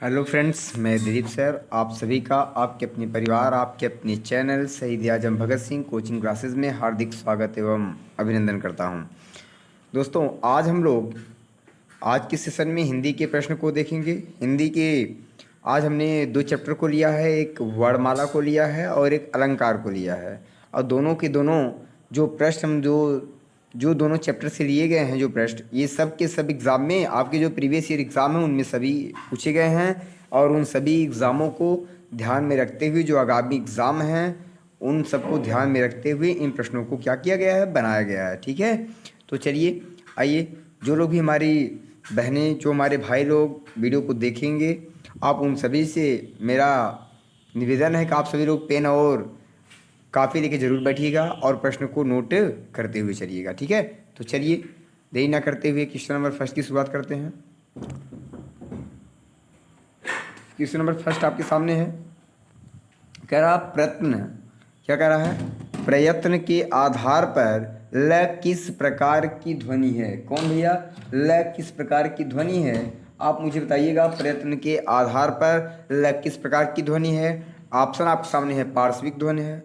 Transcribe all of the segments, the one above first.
Hello friends, मैं Dilip sir आप सभी का आपके अपने परिवार आपके अपने चैनल शहीद आजम भगत सिंह कोचिंग क्लासेस में हार्दिक स्वागत एवं अभिनंदन करता हूं। दोस्तों, आज हम लोग आज के सेशन में हिंदी के प्रश्न को देखेंगे। हिंदी के आज हमने दो चैप्टर को लिया है, एक वर्णमाला को लिया है और एक अलंकार को लिया है। और दोनों के दोनों जो प्रश्न हम जो जो दोनों चैप्टर से लिए गए हैं, जो प्रश्न ये सब के सब एग्ज़ाम में आपके जो प्रीवियस ईयर एग्ज़ाम है उनमें सभी पूछे गए हैं। और उन सभी एग्ज़ामों को ध्यान में रखते हुए जो आगामी एग्ज़ाम हैं उन सबको ध्यान में रखते हुए इन प्रश्नों को क्या किया गया है, बनाया गया है। ठीक है, तो चलिए आइए, जो लोग भी हमारी बहनें जो हमारे भाई लोग वीडियो को देखेंगे, आप उन सभी से मेरा निवेदन है कि आप सभी लोग पेन और काफ़ी लेके ज़रूर बैठिएगा और प्रश्न को नोट करते हुए चलिएगा। ठीक है, तो चलिए देरी ना करते हुए क्वेश्चन नंबर फर्स्ट की शुरुआत करते हैं। क्वेश्चन नंबर फर्स्ट आपके सामने है। कह रहा प्रयत्न, क्या कह रहा है? प्रयत्न के आधार पर ल किस प्रकार की ध्वनि है? कौन भैया? ल किस प्रकार की ध्वनि है? आप मुझे बताइएगा। प्रयत्न के आधार पर ल किस प्रकार की ध्वनि है? ऑप्शन आपके सामने है। पार्श्विक ध्वनि है,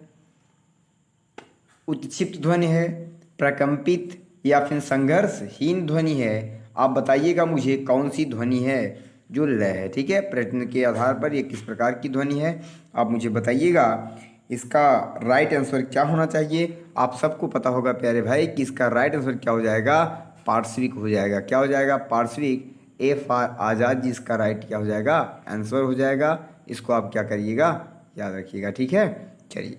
उत्क्षिप्त ध्वनि है, प्रकंपित या फिर संघर्षहीन ध्वनि है। आप बताइएगा मुझे कौन सी ध्वनि है जो ल है। ठीक है, प्रयत्न के आधार पर ये किस प्रकार की ध्वनि है आप मुझे बताइएगा। इसका राइट आंसर क्या होना चाहिए? आप सबको पता होगा प्यारे भाई कि इसका राइट आंसर क्या हो जाएगा? पार्श्विक हो जाएगा। क्या हो जाएगा? पार्श्विक। ए फॉर आज़ाद जी इसका राइट क्या हो जाएगा? आंसर हो जाएगा। इसको आप क्या करिएगा? याद रखिएगा। ठीक है, चलिए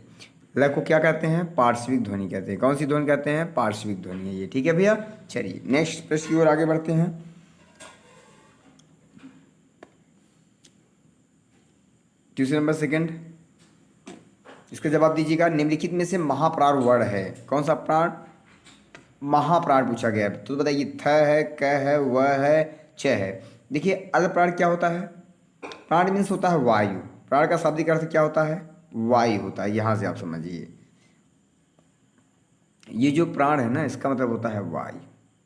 ल को क्या कहते हैं? पार्श्विक ध्वनि कहते हैं। कौन सी ध्वनि कहते हैं? पार्श्विक ध्वनि है ये। ठीक है भैया, चलिए नेक्स्ट प्रश्न की ओर आगे बढ़ते हैं। क्वेश्चन नंबर सेकंड, इसका जवाब दीजिएगा। निम्नलिखित में से महाप्राण वर्ण है कौन सा? प्राण, महाप्राण पूछा गया है। तो बताइए, थ है, क है, व है, च है। देखिए, अल्पप्राण क्या होता है? प्राण मीन्स होता है वायु। प्राण का शाब्दिक अर्थ क्या होता है? वायु होता है। यहां से आप समझिए, ये जो प्राण है ना, इसका मतलब होता है वायु।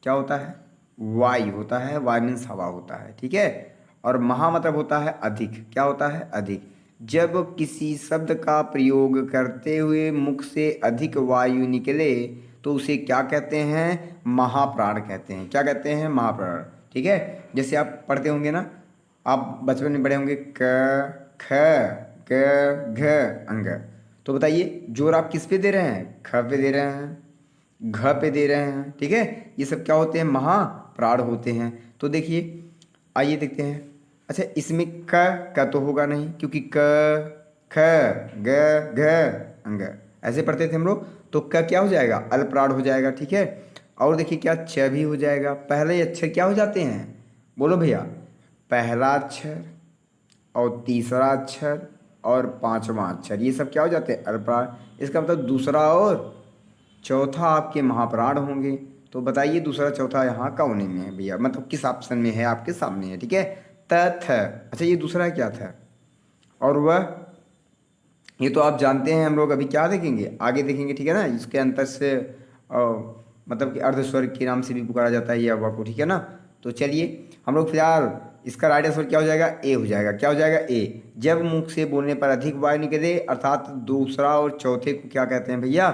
क्या होता है? वायु होता है। वायु मीन्स हवा होता है। ठीक है, और महा मतलब होता है अधिक। क्या होता है? अधिक। जब किसी शब्द का प्रयोग करते हुए मुख से अधिक वायु निकले तो उसे क्या कहते हैं? महाप्राण कहते हैं। क्या कहते हैं? महाप्राण। ठीक है, जैसे आप पढ़ते होंगे ना, आप बचपन में पढ़े होंगे क ख ग घ अंग। तो बताइए, जोर आप किस पे दे रहे हैं? ख पे दे रहे हैं, घ पे दे रहे हैं। ठीक है, ये सब क्या होते हैं? महाप्राण होते हैं। तो देखिए, आइए देखते हैं। अच्छा, इसमें क तो होगा नहीं, क्योंकि क ख ग घ अंग ऐसे पढ़ते थे हम लोग। तो क क्या हो जाएगा? अल्पप्राण हो जाएगा। ठीक है, और देखिए क्या, च भी हो जाएगा। पहले अक्षर क्या हो जाते हैं? बोलो भैया। पहला अक्षर और तीसरा अक्षर और पांचवा अक्षर, ये सब क्या हो जाते हैं? अल्पप्राण। इसका मतलब दूसरा और चौथा आपके महाप्राण होंगे। तो बताइए दूसरा चौथा यहाँ कौन में है भैया? मतलब किस ऑप्शन में है? आपके सामने है। ठीक है, त थ। अच्छा, ये दूसरा क्या था? और वह, ये तो आप जानते हैं। हम लोग अभी क्या देखेंगे? आगे देखेंगे। ठीक है ना, इसके अंतर से मतलब कि अर्धस्वर के नाम से भी पुकारा जाता है ये हवा को। ठीक है ना, तो चलिए हम लोग फिलहाल इसका राइट आंसर क्या हो जाएगा? ए हो जाएगा। क्या हो जाएगा? ए। जब मुख से बोलने पर अधिक वायु निकले, अर्थात दूसरा और चौथे को क्या कहते हैं भैया?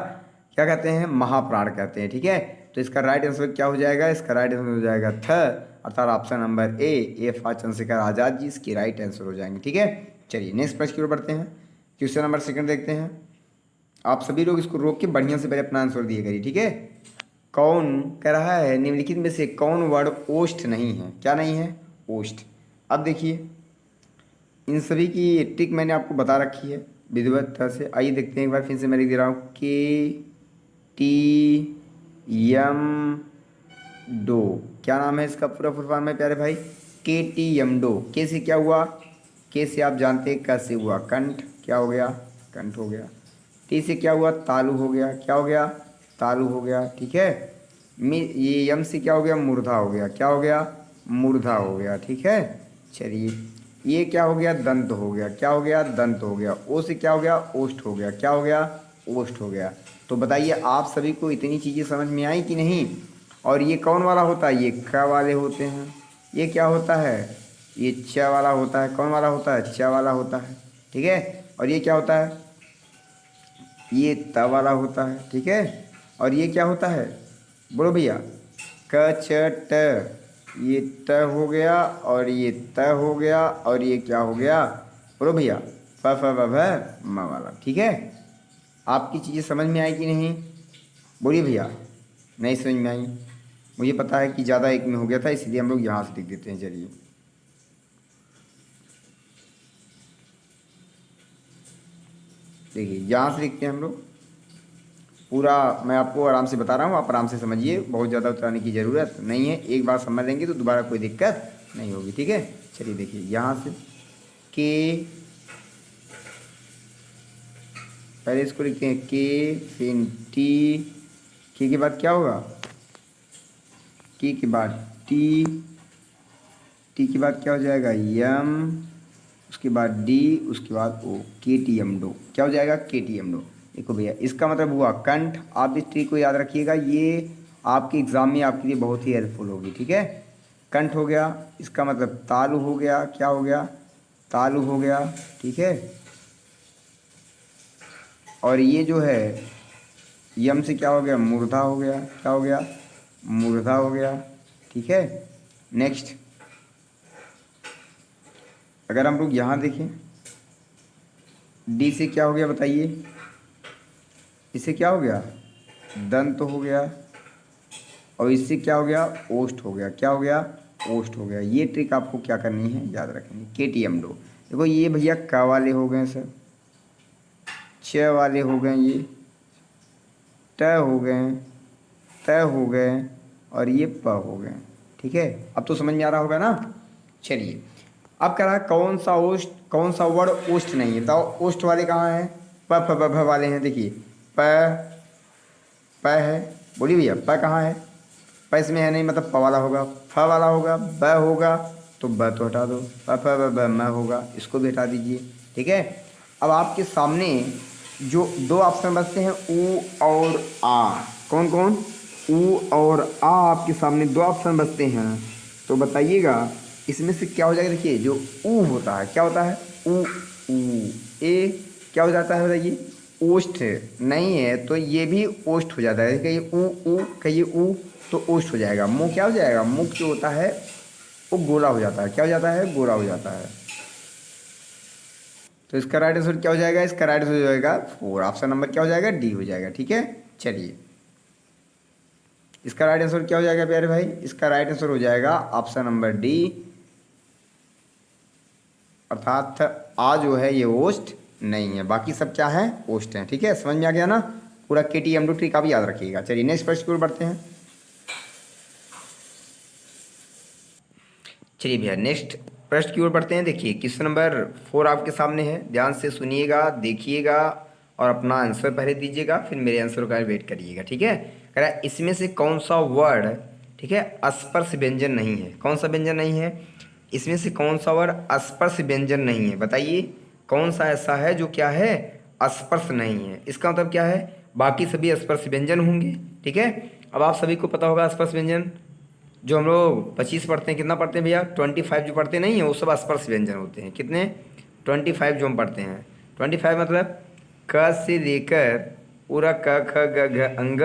क्या कहते हैं? महाप्राण कहते हैं। ठीक है, तो इसका राइट आंसर क्या हो जाएगा? इसका राइट आंसर हो जाएगा थ, अर्थात option number A for Chandrashekhar Azad ji इसके राइट आंसर हो जाएंगे। ठीक है, चलिए नेक्स्ट प्रश्न की ओर बढ़ते हैं। क्वेश्चन नंबर सेकंड देखते हैं। आप सभी लोग इसको रोक के बढ़िया से पहले अपना आंसर दिए करिए। ठीक है, कौन कह रहा है निम्नलिखित में से कौन वर्ड ओष्ठ नहीं है? क्या नहीं है? ओष्ठ। अब देखिए, इन सभी की ट्रिक मैंने आपको बता रखी है विधिवत तरह से। आइए देखते हैं एक बार फिर से मैं लिख दे रहा हूँ। के टी यम डो, क्या नाम है इसका? पूरा फुल फॉर्म है प्यारे भाई। के टी यम डो। के से क्या हुआ? के से आप जानते हैं क से हुआ कंठ। क्या हो गया? कंठ हो गया। टी से क्या हुआ? तालु हो गया। क्या हो गया? तालु हो गया। ठीक है, ये यम से क्या हो गया? मूर्धा हो गया। क्या हो गया? मूर्धा हो गया। ठीक है, चलिए ये क्या हो गया? दंत हो गया। क्या हो गया? दंत हो गया। ओ से क्या हो गया? ओष्ठ हो गया। क्या हो गया? ओष्ठ हो गया। तो बताइए आप सभी को इतनी चीज़ें समझ में आई कि नहीं? और ये कौन वाला होता है? ये क वाले होते हैं। ये क्या होता है? ये च वाला होता है, कौन वाला होता है, च वाला होता है, ठीक है। और ये क्या होता है, ये त वाला होता है, ठीक है। और ये क्या होता है, बोलो भैया, क च ट, ये त हो गया और ये त हो गया और ये क्या हो गया, बोलो भैया, फ फ भ भ म वाला, ठीक है। आपकी चीज़ें समझ में आई कि नहीं, बोलिए भैया। नहीं समझ में आई, मुझे पता है कि ज़्यादा एक में हो गया था, इसलिए हम लोग यहाँ से लिख देते हैं। चलिए देखिए, यहाँ से लिखते हैं हम लोग पूरा। मैं आपको आराम से बता रहा हूँ, आप आराम से समझिए, बहुत ज़्यादा उतराने की ज़रूरत नहीं है। एक बार समझ लेंगे तो दोबारा कोई दिक्कत नहीं होगी, ठीक है। चलिए देखिए, यहाँ से के, पहले इसको लिखते हैं के, फिर टी, के बाद क्या होगा, के बाद टी, टी के बाद क्या हो जाएगा, यम, उसके बाद डी, उसके बाद ओ, के टी एम डो, क्या हो जाएगा, के टी एम डो। देखो भैया, इसका मतलब हुआ कंठ। आप इस ट्रिक को याद रखिएगा, ये आपके एग्जाम में आपके लिए बहुत ही हेल्पफुल होगी, ठीक है। कंठ हो गया, इसका मतलब तालु हो गया, क्या हो गया, तालु हो गया, ठीक है। और ये जो है यम से क्या हो गया, मूर्धा हो गया, क्या हो गया, मूर्धा हो गया, ठीक है। नेक्स्ट, अगर हम लोग यहाँ देखें, डी से क्या हो गया बताइए, इससे क्या हो गया, दंत हो गया, और इससे क्या हो गया, ओष्ठ हो गया, क्या हो गया, ओष्ठ हो गया। ये ट्रिक आपको क्या करनी है, याद रखनी, के टी एम डो। देखो ये भैया क वाले हो गए सर, च वाले हो गए, ये ट हो गए, त हो गए, और ये प हो गए, ठीक है। अब तो समझ में आ रहा होगा ना। चलिए, अब कह रहा है कौन सा ओष्ठ, कौन सा वर्ड ओष्ठ नहीं है, बताओ ओष्ठ वाले कहाँ हैं, प फ ब भ वाले हैं। देखिए प, प है, बोलिए भैया प कहाँ है, प इसमें है नहीं, मतलब प वाला होगा, फ वाला होगा, ब होगा, तो ब तो हटा दो, प फ ब ब म होगा, इसको भी हटा दीजिए, ठीक है। अब आपके सामने जो दो ऑप्शन बचते हैं, ऊ और आ, कौन कौन, ऊ और आ, आपके सामने दो ऑप्शन बचते हैं। तो बताइएगा इसमें से क्या हो जाएगा। देखिए जो ऊ होता है, क्या होता है, ऊ, ऊ, ए क्या हो जाता है बताइए, ओष्ठ नहीं है, तो ये भी ओष्ठ हो जाता है। कहिए ऊ, ऊ कहिए ऊ, तो ओष्ठ हो जाएगा। मुंह क्या हो जाएगा, मुख जो होता है वो गोला हो जाता है, क्या हो जाता है, गोला हो जाता है। तो इसका राइट आंसर क्या हो जाएगा, इसका राइट आंसर हो जाएगा 4, ऑप्शन नंबर क्या हो जाएगा, डी हो जाएगा, ठीक है। चलिए, इसका राइट आंसर क्या हो जाएगा प्यारे भाई, इसका राइट आंसर हो जाएगा ऑप्शन नंबर डी, अर्थात आ जो है ये ओष्ठ नहीं है, बाकी सब क्या है, ओष्ठ है, ठीक है। समझ में आ गया ना, पूरा के टी एम डू ट्रिक आप याद रखिएगा। चलिए नेक्स्ट प्रश्न की ओर बढ़ते हैं। चलिए भैया, नेक्स्ट प्रश्न की ओर बढ़ते हैं। देखिए क्वेश्चन नंबर 4 आपके सामने है, ध्यान से सुनिएगा, देखिएगा और अपना आंसर पहले दीजिएगा, फिर मेरे आंसर का वेट करिएगा, ठीक है। कह रहा है इसमें से कौन सा वर्ड, ठीक है, स्पर्श व्यंजन नहीं है, कौन सा व्यंजन नहीं है, इसमें से कौन सा वर्ड स्पर्श व्यंजन नहीं है, बताइए कौन सा ऐसा है जो क्या है, स्पर्श नहीं है। इसका मतलब क्या है, बाकी सभी स्पर्श व्यंजन होंगे, ठीक है। अब आप सभी को पता होगा स्पर्श व्यंजन जो हम लोग 25 पढ़ते हैं, कितना पढ़ते हैं भैया, 25 जो पढ़ते नहीं है वो सब स्पर्श व्यंजन होते हैं। कितने, 25 जो हम पढ़ते हैं। 25 मतलब क से लेकर पूरा क ख ग घ अंग,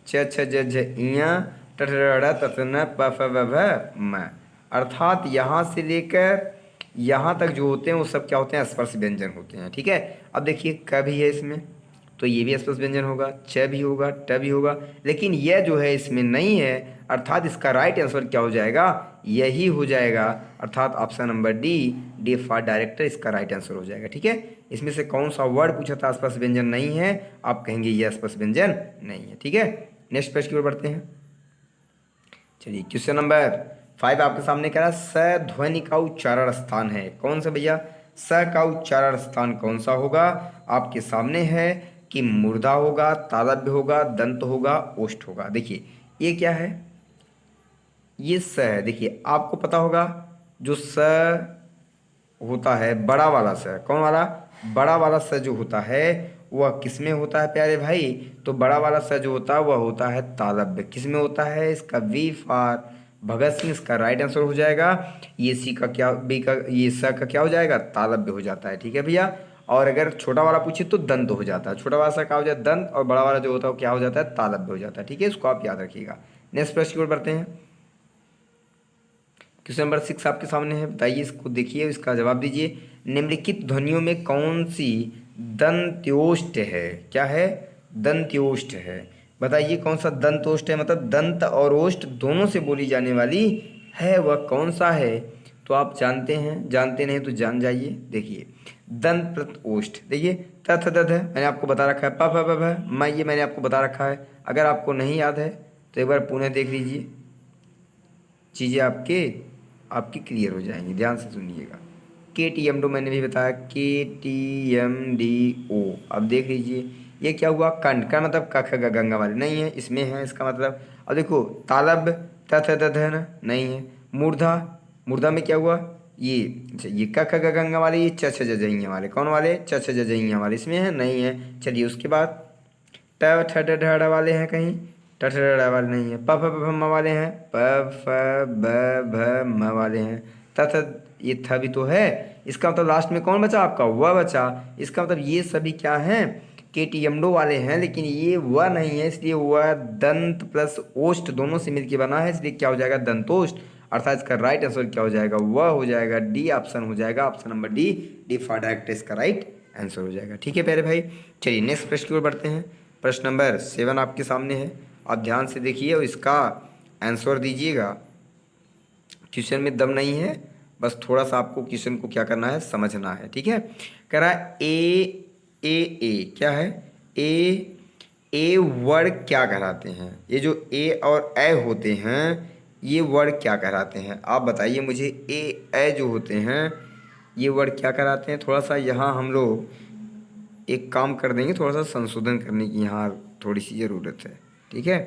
च छ ज झ इया, ट ठ ड ढ त थ न प फ ब भ म, अर्थात यहाँ से लेकर यहाँ तक जो होते हैं वो सब क्या होते हैं, स्पर्श व्यंजन होते हैं, ठीक है। अब देखिए क भी है इसमें, तो ये भी स्पर्श व्यंजन होगा, च भी होगा, ट भी होगा, लेकिन यह जो है इसमें नहीं है, अर्थात इसका राइट आंसर क्या हो जाएगा, यही हो जाएगा, अर्थात option number D, D for director इसका राइट आंसर हो जाएगा, ठीक है। इसमें से कौन सा वर्ड पूछा था स्पर्श व्यंजन नहीं है, आप कहेंगे यह स्पर्श व्यंजन नहीं है, ठीक है। नेक्स्ट प्रश्न की ओर बढ़ते हैं। चलिए क्वेश्चन नंबर 5 आपके सामने कह रहा है स ध्वनि का उच्चारण स्थान है, कौन सा भैया, स का उच्चारण स्थान कौन सा होगा, आपके सामने है कि मूर्धा होगा, तालव्य होगा, दंत होगा, ओष्ठ होगा। देखिए ये क्या है, ये स है। देखिए आपको पता होगा जो स होता है, बड़ा वाला स, कौन वाला, बड़ा वाला स जो होता है वह किस में होता है प्यारे भाई, तो बड़ा वाला स जो होता है वह होता है तालव्य, किस में होता है, इसका वी फॉर भगत सिंह इसका राइट आंसर हो जाएगा। ये सी का क्या, बी का, ये स का क्या हो जाएगा, तालव्य हो जाता है। ठीक है भैया। और अगर छोटा वाला पूछे तो दंत हो जाता है। छोटा वाला सा क्या हो जाता है, दंत, और बड़ा वाला जो होता है वो क्या हो जाता है, तालव्य हो जाता है। ठीक है, इसको आप याद रखिएगा। नेक्स्ट प्रश्न की ओर बढ़ते हैं। क्वेश्चन नंबर 6 आपके सामने है, बताइए, इसको देखिए, इसका जवाब दीजिए। निम्नलिखित ध्वनियों में कौन सी दंत्योष्ट है? क्या है, दंत्योष्ट है। बताइए कौन सा दंतोष्ट है, मतलब दंत और ओष्ठ दोनों से बोली जाने वाली है, वह कौन सा है? तो आप जानते हैं, जानते नहीं तो जान जाइए। देखिए, दंत प्लस ओष्ठ, देखिए तथ दध है, मैंने आपको बता रखा है, प फ ब भ म, ये मैंने आपको बता रखा है। अगर आपको नहीं याद है तो एक बार पुनः देख लीजिए, चीज़ें आपकी क्लियर हो जाएंगी। ध्यान से सुनिएगा। KTMDO मैंने भी बताया, KTMDO। अब देख लीजिए, ये क्या हुआ, कंठ का मतलब क ख ग गंगा वाले नहीं है, इसमें है इसका मतलब। अब देखो, तालब त थ द ध न नहीं है। मूर्धा, मूर्धा में क्या हुआ, ये अच्छा, ये क ख ग गंगा वाले, ये च छ ज झ वाले, कौन वाले, च छ ज झ वाले, इसमें है नहीं है। चलिए उसके बाद ट ठ ड ढ ढ वाले हैं कहीं, ट ठ ड ढ वाले नहीं है। प फ ब भ म वाले हैं, प फ ब भ म वाले हैं। त थ, ये थ भी तो है, इसका मतलब लास्ट में कौन बचा आपका, व बचा। इसका मतलब ये सभी क्या हैं, KTMDO वाले हैं, लेकिन ये व नहीं है, इसलिए वह दंत प्लस ओष्ठ दोनों से मिलकर बना है, इसलिए क्या हो जाएगा, दंतोष्ठ। अर्थात इसका राइट आंसर क्या हो जाएगा, वह हो जाएगा, डी ऑप्शन हो जाएगा, option number D, D for direct इसका राइट आंसर हो जाएगा। ठीक है प्यारे भाई। चलिए नेक्स्ट प्रश्न की ओर बढ़ते हैं। प्रश्न नंबर 7 आपके सामने है, आप ध्यान से देखिए और इसका आंसर दीजिएगा। क्वेश्चन में दम नहीं है, बस थोड़ा सा आपको क्वेश्चन को क्या करना है, समझना है। ठीक है, कह रहा है ए क्या है, ए वर्ड क्या कहलाते हैं? ये जो ए और ए होते हैं, ये वर्ड क्या कहलाते हैं? आप बताइए मुझे, ए जो होते हैं ये वर्ड क्या कहलाते हैं? थोड़ा सा यहाँ हम लोग एक काम कर देंगे, थोड़ा सा संशोधन करने की यहाँ थोड़ी सी ज़रूरत है। ठीक है,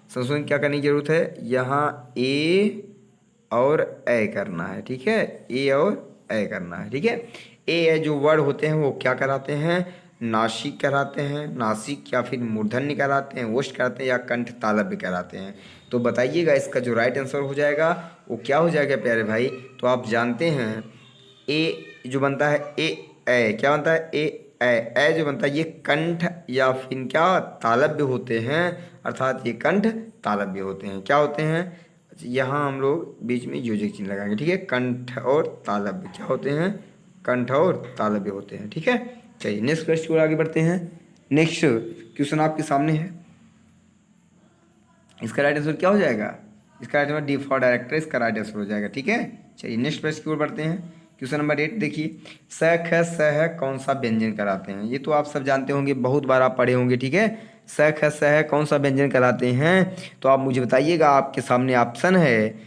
संशोधन क्या करने की ज़रूरत है, यहाँ ए और ए करना है। ठीक है, ए और ए करना है। ठीक है, ए जो वर्ड होते हैं वो क्या कहलाते हैं, नासिक कहलाते हैं, नासिक या फिर मूर्धन्य कहलाते हैं, ओष्ठ कहलाते हैं, या कंठ तालव्य कहलाते हैं। तो बताइएगा इसका जो राइट आंसर हो जाएगा वो क्या हो जाएगा प्यारे भाई। तो आप जानते हैं ए जो बनता है, ए क्या बनता है, ए जो बनता है ये कंठ या फिर क्या तालव्य होते हैं, अर्थात ये कंठ तालव्य होते हैं। क्या होते हैं, यहाँ हम लोग बीच में योजक चिन्ह लगाएंगे। ठीक है, कंठ और तालव्य क्या होते हैं, कंठ और तालव्य होते हैं। ठीक है, चलिए नेक्स्ट क्वेश्चन की ओर आगे बढ़ते हैं। नेक्स्ट क्वेश्चन आपके सामने है, इसका राइट आंसर क्या हो जाएगा, इसका right answer D for director, इसका राइट आंसर हो जाएगा। ठीक है, चलिए नेक्स्ट प्रश्न की ओर बढ़ते हैं। क्वेश्चन नंबर 8 देखिए, स ख स ह कौन सा व्यंजन कराते हैं? ये तो आप सब जानते होंगे, बहुत बार आप पढ़े होंगे। ठीक है, स ख स ह कौन सा व्यंजन कराते हैं? तो आप मुझे बताइएगा। आपके सामने ऑप्शन है,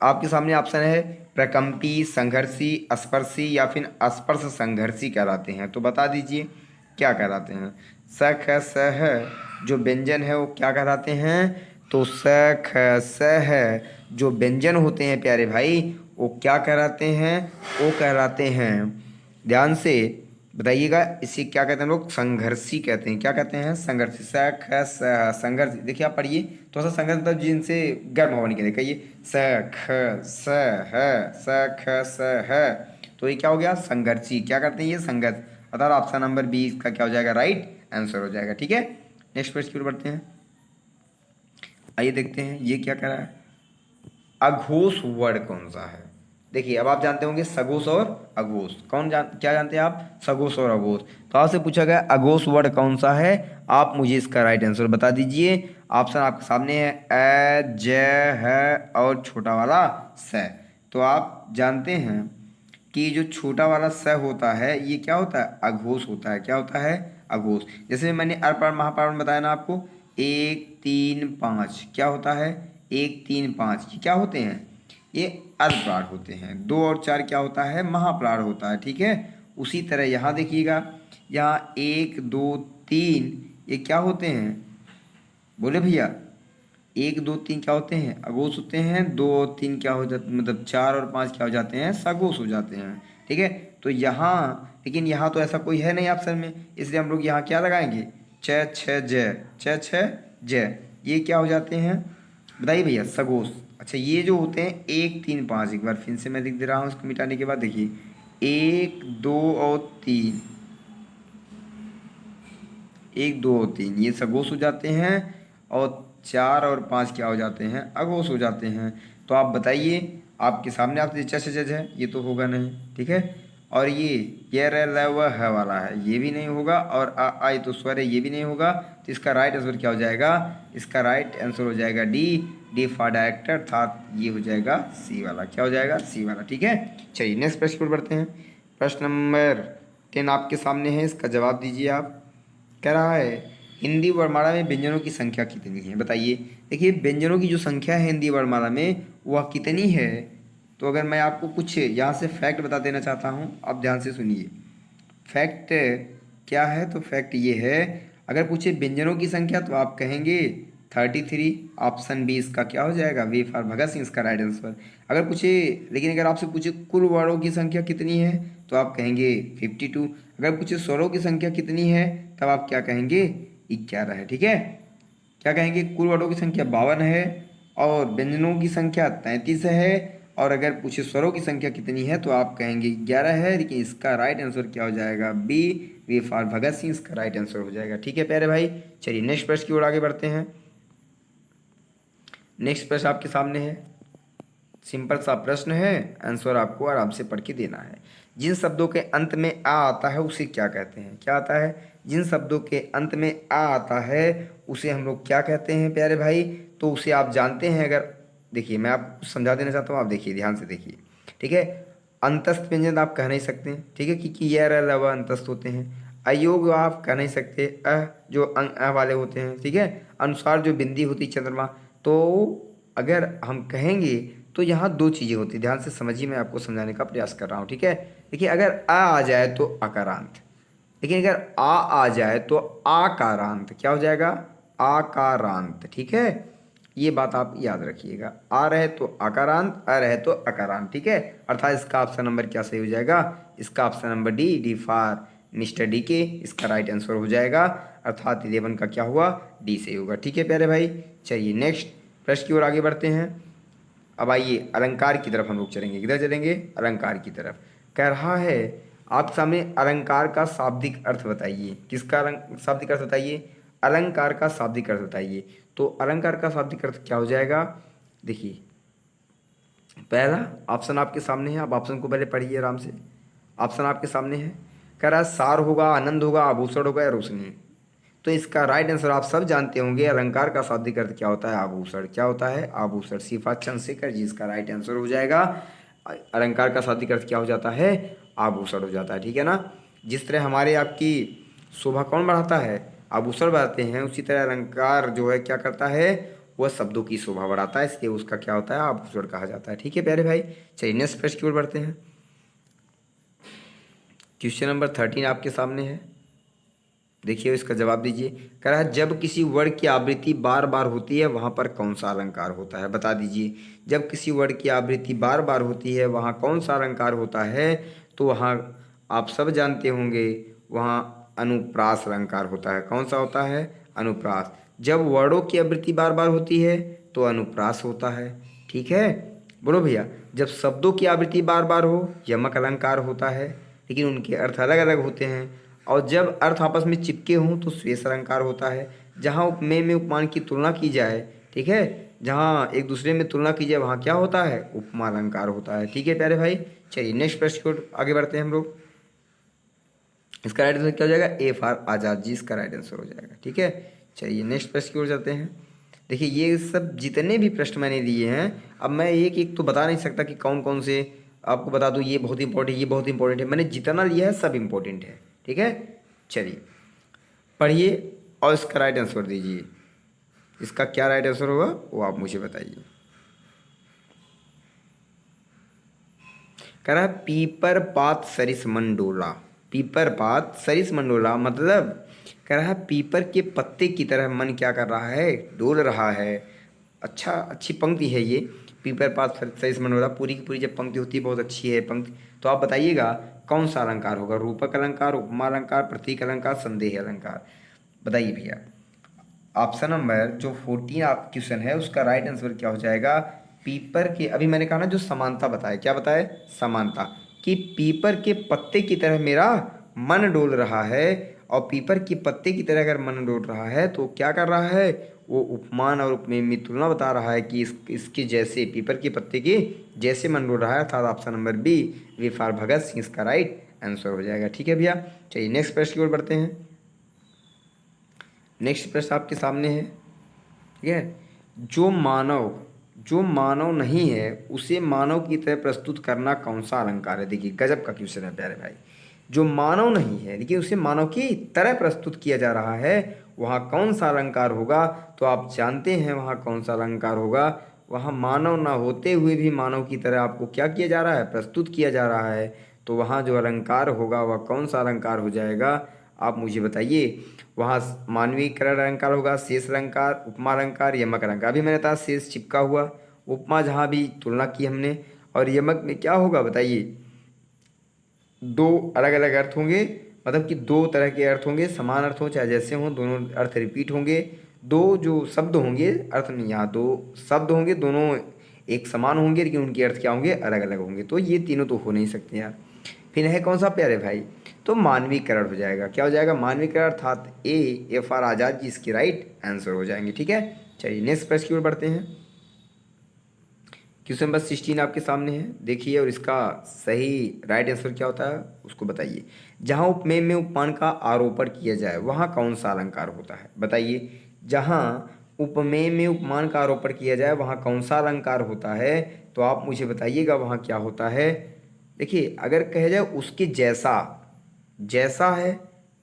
आपके सामने ऑप्शन है, प्रकम्पी, संघर्षी, स्पर्शी या फिर स्पर्श संघर्षी कहलाते हैं। तो बता दीजिए क्या कहलाते हैं। स ख स ह जो व्यंजन है वो क्या कहलाते हैं? तो स ख स ह जो व्यंजन होते हैं प्यारे भाई वो क्या कहलाते हैं, वो कहलाते हैं, ध्यान से बताइएगा, इसे क्या कहते हैं लोग, संघर्षी कहते हैं। क्या कहते हैं, संघर्षी। स ख स ह संघर्षी। देखिए आप पढ़िए, थोड़ा सा संघर्ष मतलब जिनसे गर्म हवा निकले, कहिए स ख स ह, स ख स ह, तो ये क्या हो गया, संघर्षी। क्या करते हैं ये, संघर्ष। अर्थात ऑप्शन नंबर 20 का क्या हो जाएगा, राइट आंसर हो जाएगा। ठीक है, नेक्स्ट प्रश्न की ओर बढ़ते हैं। आइए देखते हैं ये क्या कह रहा है, अघोष वर्ड कौन सा है? देखिए अब आप जानते होंगे सघोष और अघोष, क्या जानते हैं आप, सघोष और अघोष। तो आपसे पूछा गया अघोष वर्ड कौन सा है, आप मुझे इसका राइट आंसर बता दीजिए। ऑप्शन आपके सामने है, अ, ज, ह और छोटा वाला स। तो आप जानते हैं कि जो छोटा वाला स होता है ये क्या होता है, अघोष होता है। क्या होता है, अघोष। जैसे मैंने अरपार महापार में बताया ना आपको, 1 3 5 क्या होता है, 1 3 5 ये क्या होते हैं, ये अल्पप्राण होते हैं। 2 और 4 क्या होता है, महाप्राण होता है। ठीक है, उसी तरह यहाँ देखिएगा, यहाँ 1 2 3 ये क्या होते हैं, बोले भैया, 1 2 3 क्या होते हैं, अघोष होते हैं। 2 और 3 क्या हो जाते, मतलब 4 और 5 क्या हो जाते हैं, सघोष हो जाते हैं। ठीक है, तो यहाँ, लेकिन यहाँ तो ऐसा कोई है नहीं ऑप्शन में, इसलिए हम लोग यहाँ क्या लगाएंगे, च छ ज, च छ ज, ये क्या हो जाते हैं, बताइए भैया, सघोष। अच्छा ये जो होते हैं 1 3 5, एक बार फिर से मैं लिख दे रहा हूँ उसको मिटाने के बाद। देखिए 1 2 और 3, 1 2 और 3 ये सगोश हो जाते हैं, और 4 और 5 क्या हो जाते हैं, अगोश हो जाते हैं। तो आप बताइए, आपके सामने आपसे चच जज है, ये तो होगा नहीं, ठीक है। और ये र ल व ह वाला है, ये भी नहीं होगा, और आ आई तो स्वर है, ये भी नहीं होगा। तो इसका राइट आंसर क्या हो जाएगा, इसका राइट आंसर हो जाएगा डी, डी फॉर डायरेक्टर, अर्थात ये हो जाएगा सी वाला। क्या हो जाएगा, सी वाला, ठीक है। चलिए नेक्स्ट प्रश्न पर बढ़ते हैं। प्रश्न नंबर 10 आपके सामने है, इसका जवाब दीजिए आप। कह रहा है हिंदी वर्णमाला में व्यंजनों की संख्या कितनी है, बताइए। देखिए व्यंजनों की जो संख्या है हिंदी वर्णमाला में वह कितनी है। तो अगर मैं आपको कुछ यहाँ से फैक्ट बता देना चाहता हूँ, आप ध्यान से सुनिए। फैक्ट क्या है, तो फैक्ट ये है, अगर पूछे व्यंजनों की संख्या तो आप कहेंगे 33। ऑप्शन बी इसका क्या हो जाएगा, वी फॉर भगत सिंह, इसका राइट आंसर। अगर पूछे, लेकिन अगर आपसे पूछे कुल वर्णों की संख्या कितनी है, तो आप कहेंगे 52। अगर पूछे स्वरों की संख्या कितनी है, तब आप क्या कहेंगे, 11 है, ठीक है। क्या कहेंगे, कुल वर्णों की संख्या 52 है, और व्यंजनों की संख्या 33 है, और अगर पूछे स्वरों की संख्या कितनी है, तो आप कहेंगे 11 है। लेकिन इसका राइट आंसर क्या हो जाएगा, B, B for Bhagat Singh, इसका राइट आंसर हो जाएगा, ठीक है प्यारे भाई। चलिए नेक्स्ट प्रश्न की ओर आगे बढ़ते हैं। नेक्स्ट प्रश्न आपके सामने है, सिंपल सा प्रश्न है, आंसर आपको आराम से पढ़ के देना है। जिन शब्दों के अंत में आ आता है उसे क्या कहते हैं, क्या आता है, जिन शब्दों के अंत में आ आता है उसे हम लोग क्या कहते हैं प्यारे भाई। तो उसे आप जानते हैं, अगर देखिए मैं आपको समझा देना चाहता हूँ, आप देखिए ध्यान से देखिए, ठीक है। अंतस्थ व्यंजन आप कह नहीं सकते, ठीक है, क्योंकि यह र ल व अंतस्थ होते हैं। अयोग आप कह नहीं सकते, जो अ वाले होते हैं, ठीक है। अनुसार जो बिंदी होती चंद्रमा। तो अगर हम कहेंगे तो यहाँ दो चीज़ें होती, ध्यान से समझिए, मैं आपको समझाने का प्रयास कर रहा हूँ, ठीक है। देखिए अगर आ जाए तो अकारांत, लेकिन अगर आ जाए तो आकारांत, क्या हो जाएगा, आकारांत, ठीक है। ये बात आप याद रखिएगा, आ रहे तो आकारांत, आ रहे तो अकारांत, ठीक है। अर्थात इसका ऑप्शन नंबर क्या सही हो जाएगा, इसका option number D, D for mister D के, इसका राइट आंसर हो जाएगा। अर्थात 11 का क्या हुआ, डी सही होगा, ठीक है प्यारे भाई। चलिए नेक्स्ट प्रश्न की ओर आगे बढ़ते हैं। अब आइए अलंकार की तरफ हम लोग चलेंगे, किधर चलेंगे, अलंकार की तरफ। कह रहा है आप सामने अलंकार का शाब्दिक अर्थ बताइए, किसका शाब्दिक अर्थ बताइए, अलंकार का शाब्दिक अर्थ बताइए। तो अलंकार का शाब्दिक अर्थ क्या हो जाएगा, देखिए पहला ऑप्शन आपके सामने है, आप ऑप्शन को पहले पढ़िए आराम से। ऑप्शन आपके सामने है, कह रहा है सार होगा, आनंद होगा, आभूषण होगा या रोशनी। तो इसका राइट आंसर आप सब जानते होंगे, अलंकार का शाब्दिक अर्थ क्या होता है, आभूषण, क्या होता है, आभूषण। सिफा चंद्रशेखर जी, इसका राइट आंसर हो जाएगा। अलंकार का शाब्दिक अर्थ क्या हो जाता है, आभूषण हो जाता है, ठीक है ना। जिस तरह हमारे आपकी शोभा कौन बढ़ाता है, आभूषण बढ़ाते हैं, उसी तरह अलंकार जो है क्या करता है, वह शब्दों की शोभा बढ़ाता है, इसलिए उसका क्या होता है, आभूषण कहा जाता है, ठीक है प्यारे भाई। चलिए नेक्स्ट प्रश्न की ओर बढ़ते हैं। क्वेश्चन नंबर 13 आपके सामने है, देखिए इसका जवाब दीजिए। कह रहा है जब किसी वर्ड की आवृत्ति बार बार होती है वहाँ पर कौन सा अलंकार होता है, बता दीजिए। जब किसी वर्ड की आवृत्ति बार बार होती है वहाँ कौन सा अलंकार होता है। तो वहाँ आप सब जानते होंगे, वहाँ अनुप्रास अलंकार होता है। कौन सा होता है, अनुप्रास। जब वर्डों की आवृत्ति बार बार होती है तो अनुप्रास होता है, ठीक है। बोलो भैया, जब शब्दों की आवृत्ति बार बार हो यमक अलंकार होता है, लेकिन उनके अर्थ अलग अलग होते हैं। और जब अर्थ आपस में चिपके हों तो श्वेत अलंकार होता है। जहाँ उपमेय में उपमान की तुलना की जाए, ठीक है, जहाँ एक दूसरे में तुलना की जाए वहाँ क्या होता है, उपमा अलंकार होता है, ठीक है प्यारे भाई। चलिए नेक्स्ट प्रश्न को आगे बढ़ते हैं हम लोग। इसका राइट आंसर क्या हो जाएगा, ए फॉर आजाद जी, इसका राइट आंसर हो जाएगा, ठीक है। चलिए नेक्स्ट प्रश्न की ओर जाते हैं। देखिए ये सब जितने भी प्रश्न मैंने दिए हैं, अब मैं एक एक तो बता नहीं सकता कि कौन कौन से आपको बता दूं, ये बहुत इंपॉर्टेंट, ये बहुत इंपॉर्टेंट है। मैंने जितना लिया है सब इंपॉर्टेंट है, ठीक है। चलिए पढ़िए और इसका राइट आंसर दीजिए। इसका क्या राइट आंसर होगा वो आप मुझे बताइए। कह रहा है पीपर पात सरिस मंडोला। पीपर पात सरिस मंडोला मतलब कह रहा है पीपर के पत्ते की तरह मन क्या कर रहा है, डोल रहा है। अच्छा, अच्छी पंक्ति है ये, पीपर पात सरिस मंडोला। पूरी की पूरी जब पंक्ति होती है बहुत अच्छी है पंक्ति। तो आप बताइएगा कौन सा अलंकार होगा, रूपक अलंकार, उपमा अलंकार, प्रतीक अलंकार, संदेह अलंकार। बताइए भैया। ऑप्शन नंबर जो 14 आप क्वेश्चन है उसका राइट आंसर क्या हो जाएगा, पीपर के, अभी मैंने कहा ना जो समानता बताया, क्या बताया, समानता, कि पीपर के पत्ते की तरह मेरा मन डोल रहा है। और पीपर के पत्ते की तरह अगर मन डोल रहा है तो क्या कर रहा है, वो उपमान और उपमेय में तुलना बता रहा है कि इसके जैसे, पीपर के पत्ते के जैसे मन डोल रहा है, अर्थात option number B, B for Bhagat Singh इसका राइट आंसर हो जाएगा। ठीक है भैया, चलिए नेक्स्ट प्रश्न की ओर बढ़ते हैं। नेक्स्ट प्रश्न आपके सामने है, ठीक है। जो मानव नहीं है उसे मानव की तरह प्रस्तुत करना कौन सा अलंकार है। देखिए गजब का क्वेश्चन है प्यारे भाई। जो मानव नहीं है लेकिन उसे मानव की तरह प्रस्तुत किया जा रहा है, वहाँ कौन सा अलंकार होगा। तो आप जानते हैं वहाँ कौन सा अलंकार होगा। वहाँ मानव ना होते हुए भी मानव की तरह आपको क्या किया जा रहा है, प्रस्तुत किया जा रहा है। तो वहाँ जो अलंकार होगा वह कौन सा अलंकार हो जाएगा, आप मुझे बताइए। वहाँ मानवीकरण अलंकार होगा, शेष अलंकार, उपमा अलंकार, यमक अलंकार। अभी मैंने कहा शेष चिपका हुआ, उपमा जहाँ भी तुलना की हमने, और यमक में क्या होगा बताइए। दो अलग अलग अर्थ होंगे, मतलब कि दो तरह के अर्थ होंगे, समान अर्थ हो चाहे जैसे हों, दोनों अर्थ रिपीट होंगे। दो जो शब्द होंगे, अर्थ में यहाँ दो शब्द होंगे, दोनों एक समान होंगे लेकिन उनके अर्थ क्या होंगे, अलग अलग होंगे। तो ये तीनों तो हो नहीं सकते यार। फिर है कौन सा प्यारे भाई, तो मानवीकरण हो जाएगा। क्या हो जाएगा, मानवीकरण, अर्थात ए फॉर आज़ाद जी इसकी राइट आंसर हो जाएंगे। ठीक है, चलिए नेक्स्ट प्रश्न की ओर बढ़ते हैं। क्वेश्चन नंबर 16 आपके सामने है, देखिए, और इसका सही राइट आंसर क्या होता है उसको बताइए। जहाँ उपमेय में उपमान का आरोपण किया जाए वहाँ कौन सा अलंकार होता है, बताइए। जहाँ उपमेय में उपमान का आरोपण किया जाए वहाँ कौन सा अलंकार होता है, तो आप मुझे बताइएगा वहाँ क्या होता है। देखिए अगर कहा जाए उसके जैसा, जैसा है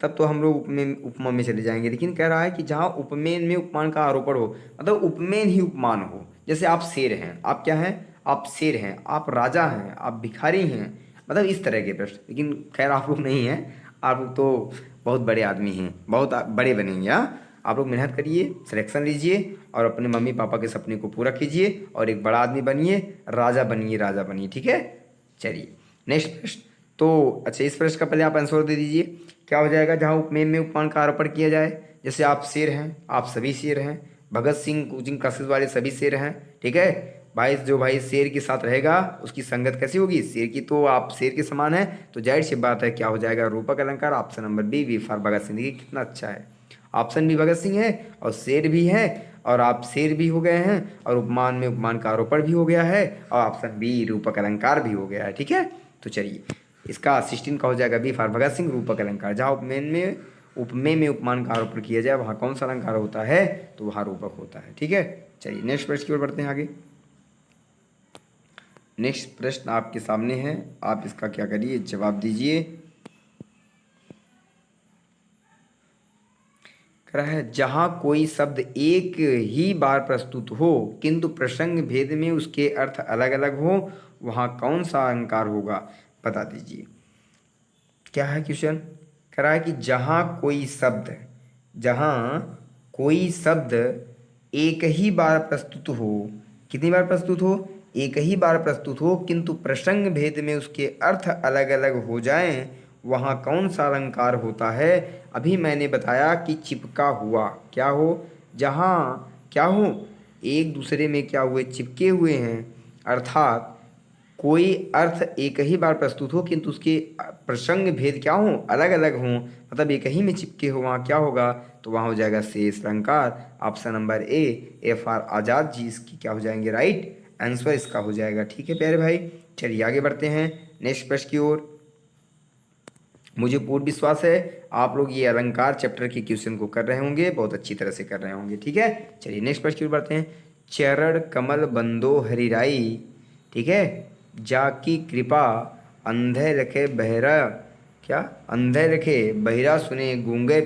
तब तो हम लोग उपमेय उपमा में चले जाएंगे, लेकिन कह रहा है कि जहाँ उपमेय में उपमान का आरोपण हो, मतलब उपमेय ही उपमान हो। जैसे आप शेर हैं, आप क्या हैं, आप शेर हैं, आप राजा हैं, आप भिखारी हैं, मतलब इस तरह के प्रश्न। लेकिन खैर आप लोग नहीं हैं, आप लोग तो बहुत बड़े आदमी हैं, बहुत बड़े बनेंगे। हाँ, आप लोग मेहनत करिए, सिलेक्शन लीजिए और अपने मम्मी पापा के सपने को पूरा कीजिए और एक बड़ा आदमी बनिए, राजा बनिए, राजा बनिए। ठीक है, चलिए नेक्स्ट प्रश्न। तो अच्छा, इस प्रश्न का पहले आप आंसर दे दीजिए। क्या हो जाएगा, जहाँ उपमेय में उपमान का आरोपण किया जाए, जैसे आप शेर हैं, आप सभी शेर हैं, भगत सिंह कोचिंग क्लासेस वाले सभी शेर हैं। ठीक है भाई, जो भाई शेर के साथ रहेगा उसकी संगत कैसी होगी, शेर की। तो आप शेर के समान है, तो जाहिर सी बात है क्या हो जाएगा, रूपक अलंकार। Option number B, B for Bhagat Singh. देखिए कितना अच्छा है, ऑप्शन भी भगत सिंह है और शेर भी है, और आप शेर भी हो गए हैं, और उपमान में उपमान का आरोपण भी हो गया है, और ऑप्शन बी रूपक अलंकार भी हो गया है। ठीक है, तो चलिए इसका 16 का हो जाएगा बी फॉर भगत सिंह, रूपक अलंकार। जहाँ उपमेय में उपमान का आरोपण किया जाए वहाँ कौन सा अलंकार होता है, तो वहाँ रूपक होता है। ठीक है, चलिए नेक्स्ट प्रश्न की ओर बढ़ते हैं आगे। नेक्स्ट प्रश्न आपके सामने है, आप इसका क्या करिए, जवाब दीजिए। कह रहा है जहाँ कोई शब्द एक ही बार प्रस्तुत हो किंतु प्रसंग भेद में उसके अर्थ अलग अलग हो, वहाँ कौन सा अलंकार होगा, बता दीजिए। क्या है क्वेश्चन, कह रहा है कि जहाँ कोई शब्द एक ही बार प्रस्तुत हो, कितनी बार प्रस्तुत हो, एक ही बार प्रस्तुत हो, किंतु प्रसंग भेद में उसके अर्थ अलग अलग हो जाएं, वहाँ कौन सा अलंकार होता है। अभी मैंने बताया कि चिपका हुआ, क्या हो, जहाँ क्या हो, एक दूसरे में क्या हुए, चिपके हुए हैं, अर्थात कोई अर्थ एक ही बार प्रस्तुत हो किंतु उसके प्रसंग भेद क्या हो, अलग अलग हों, मतलब एक ही में चिपके हो, वहाँ क्या होगा, तो वहाँ हो जाएगा शेष अलंकार। Option number A for Azad ji इसकी क्या हो जाएंगे, राइट आंसर इसका हो जाएगा। ठीक है प्यारे भाई, चलिए आगे बढ़ते हैं नेक्स्ट प्रश्न की ओर। मुझे पूर्ण विश्वास है आप लोग ये अलंकार चैप्टर के क्वेश्चन को कर रहे होंगे, बहुत अच्छी तरह से कर रहे होंगे। ठीक है, चलिए नेक्स्ट प्रश्न की ओर बढ़ते हैं। चरण कमल बंदो हरिराई, ठीक है, जाकी कृपा अंधे रखे बहरा, क्या, अंधे रखे बहिरा सुने, गूंगे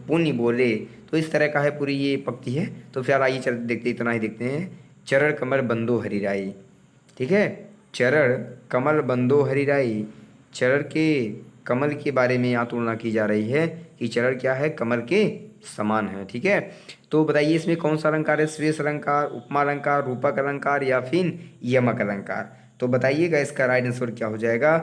पुण्य बोले। तो इस तरह का है पूरी ये पंक्ति है। तो फिर आइए चल देखते, इतना ही देखते हैं। चरण कमल बंदो हरिराई, ठीक है, चरण कमल बंदो हरिराई, चरण के कमल के बारे में यहाँ तुलना की जा रही है कि चरण क्या है, कमल के समान है। ठीक है, तो बताइए इसमें कौन सा अलंकार है, श्रेष्ठ अलंकार, उपमा अलंकार, रूपक अलंकार या फिर यमक अलंकार। तो बताइएगा इसका राइट आंसर क्या हो जाएगा।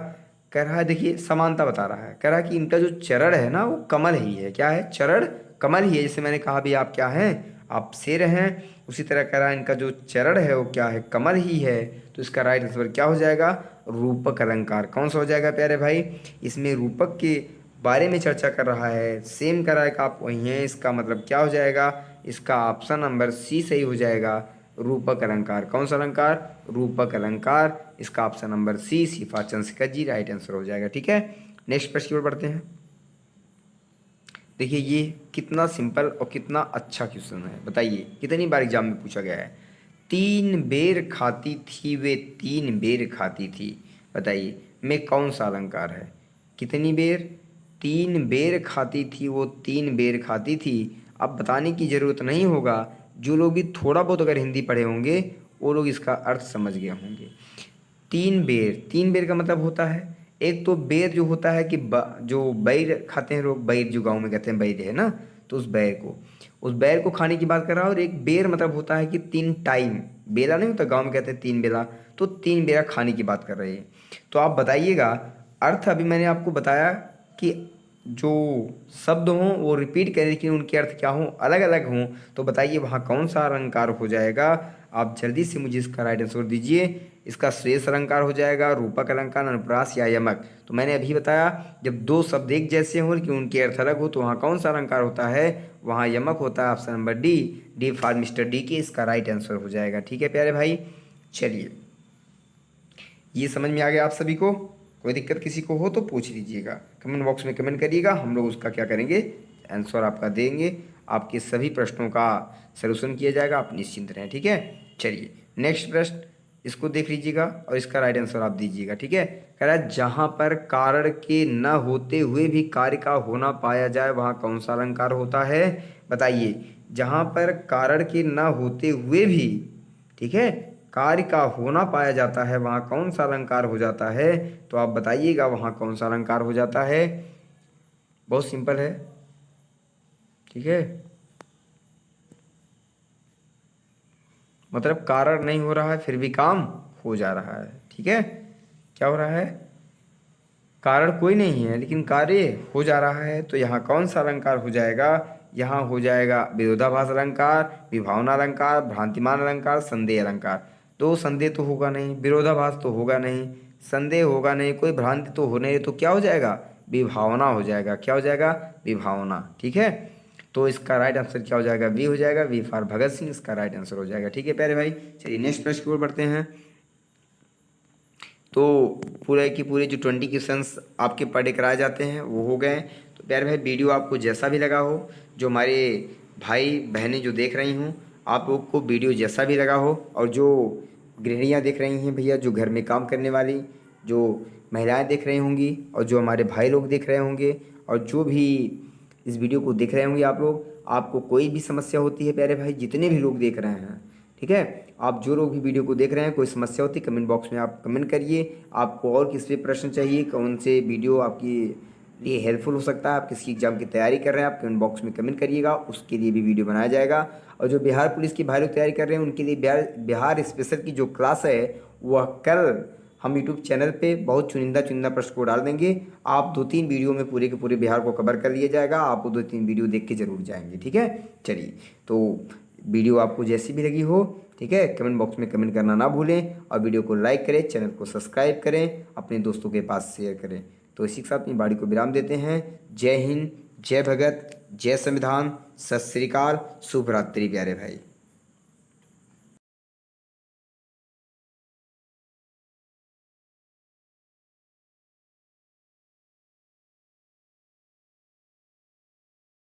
कह रहा है, देखिए समानता बता रहा है, कह रहा है कि इनका जो चरण है ना वो कमल ही है, क्या है, चरण कमल ही है। जैसे मैंने कहा भी आप क्या हैं, आप शेर हैं। उसी तरह कह रहा है इनका जो चरण है वो क्या है, कमल ही है। तो इसका राइट आंसर क्या हो जाएगा, रूपक अलंकार। कौन सा हो जाएगा प्यारे भाई, इसमें रूपक के बारे में चर्चा कर रहा है, सेम कर रहा है कि आप वही हैं। इसका मतलब क्या हो जाएगा, इसका ऑप्शन नंबर सी सही हो जाएगा, रूपक अलंकार। कौन सा अलंकार, रूपक अलंकार। इसका option number C सीफा Chandrashekhar ji right answer हो जाएगा। ठीक है, नेक्स्ट प्रश्न की ओर बढ़ते हैं। देखिए ये कितना सिंपल और कितना अच्छा क्वेश्चन है, बताइए कितनी बार एग्जाम में पूछा गया है। 3 बेर खाती थी वे 3 बेर खाती थी, बताइए में कौन सा अलंकार है। कितनी बेर, 3 बेर खाती थी वो 3 बेर खाती थी। अब बताने की ज़रूरत नहीं होगा, जो लोग भी थोड़ा बहुत अगर हिंदी पढ़े होंगे वो लोग इसका अर्थ समझ गए होंगे। 3 बेर, 3 बेर का मतलब होता है, एक तो बेर जो होता है कि जो बैर खाते हैं लोग, बैर जो गांव में कहते हैं बैर है ना, तो उस बैर को खाने की बात कर रहा है। और एक बेर मतलब होता है कि 3 टाइम, बेला नहीं होता गांव में कहते हैं 3 बेला, तो 3 बेरा खाने की बात कर रही है। तो आप बताइएगा अर्थ, अभी मैंने आपको बताया कि जो शब्द हों वो रिपीट करें लेकिन उनके अर्थ क्या हों, अलग अलग हों। तो बताइए वहाँ कौन सा अलंकार हो जाएगा। आप जल्दी से मुझे इसका राइट आंसर दीजिए। इसका श्रेष्ठ अलंकार हो जाएगा, रूपक अलंकार, अनुप्रास या यमक। तो मैंने अभी बताया जब दो शब्द एक जैसे हों लेकिन उनके अर्थ अलग हो तो वहाँ कौन सा अलंकार होता है, वहाँ यमक होता है। Option number D, D for mister D के इसका राइट आंसर हो जाएगा। ठीक है प्यारे भाई, चलिए ये समझ में आ गया आप सभी को। कोई दिक्कत किसी को हो तो पूछ लीजिएगा, कमेंट बॉक्स में कमेंट करिएगा, हम लोग उसका क्या करेंगे, आंसर आपका देंगे। आपके सभी प्रश्नों का सलूशन किया जाएगा, आप निश्चिंत रहें। ठीक है, चलिए नेक्स्ट प्रश्न, इसको देख लीजिएगा और इसका राइट आंसर आप दीजिएगा। ठीक है, कह रहा है जहाँ पर कारण के न होते हुए भी कार्य का होना पाया जाए वहाँ कौन सा अलंकार होता है, बताइए। जहाँ पर कारण के न होते हुए भी, ठीक है, कार्य का होना पाया जाता है वहाँ कौन सा अलंकार हो जाता है, तो आप बताइएगा वहाँ कौन सा अलंकार हो जाता है। बहुत सिंपल है, ठीक है, मतलब कारण नहीं हो रहा है फिर भी काम हो जा रहा है। ठीक है, क्या हो रहा है, कारण कोई नहीं है लेकिन कार्य हो जा रहा है, तो यहाँ कौन सा अलंकार हो जाएगा, यहाँ हो जाएगा विरोधाभास अलंकार, विभावना अलंकार, भ्रांतिमान अलंकार, संदेह अलंकार। तो संदेह तो होगा नहीं, विरोधाभास तो होगा नहीं, संदेह होगा नहीं, कोई भ्रांति तो हो नहीं, तो क्या हो जाएगा, विभावना हो जाएगा। क्या हो जाएगा, विभावना। ठीक है, तो इसका राइट आंसर क्या हो जाएगा, वी हो जाएगा, वी फॉर भगत सिंह इसका राइट आंसर हो जाएगा। ठीक है प्यारे भाई, चलिए नेक्स्ट प्रश्न की ओर बढ़ते हैं। तो पूरे की पूरे जो 20 क्वेश्चंस आपके पर डे कराए जाते हैं वो हो गए। तो प्यारे भाई वीडियो आपको जैसा भी लगा हो, जो हमारे भाई बहनें जो देख रही हूँ, आप लोग को वीडियो जैसा भी लगा हो, और जो गृहिणियाँ देख रही हैं भैया, जो घर में काम करने वाली जो महिलाएं देख रही होंगी, और जो हमारे भाई लोग देख रहे होंगे, और जो भी इस वीडियो को देख रहे होंगे आप लोग, आपको कोई भी समस्या होती है प्यारे भाई, जितने भी लोग देख रहे हैं, ठीक है, आप जो लोग भी वीडियो को देख रहे हैं, कोई समस्या होती है कमेंट बॉक्स में आप कमेंट करिए। आपको और किस पे प्रश्न चाहिए, कौन से वीडियो आपकी लिए हेल्पफुल हो सकता है, आप किसी एग्जाम की तैयारी कर रहे हैं, आप कमेंट बॉक्स में कमेंट करिएगा, उसके लिए भी वीडियो बनाया जाएगा। और जो बिहार पुलिस की भाई लोग तैयारी कर रहे हैं उनके लिए बिहार स्पेशल की जो क्लास है वह कल हम यूट्यूब चैनल पे बहुत चुनिंदा प्रश्न को डाल देंगे। आप 2-3 वीडियो में पूरे के पूरे बिहार को कवर कर लिया जाएगा, आपको 2-3 वीडियो देख के जरूर जाएंगे। ठीक है, चलिए तो वीडियो आपको जैसी भी लगी हो, ठीक है, कमेंट बॉक्स में कमेंट करना ना भूलें, और वीडियो को लाइक करें, चैनल को सब्सक्राइब करें, अपने दोस्तों के पास शेयर करें। तो इसी के साथ अपनी बाड़ी को विराम देते हैं। जय हिंद, जय भगत, जय संविधान, सत श्री अकाल, शुभ रात्रि प्यारे भाई।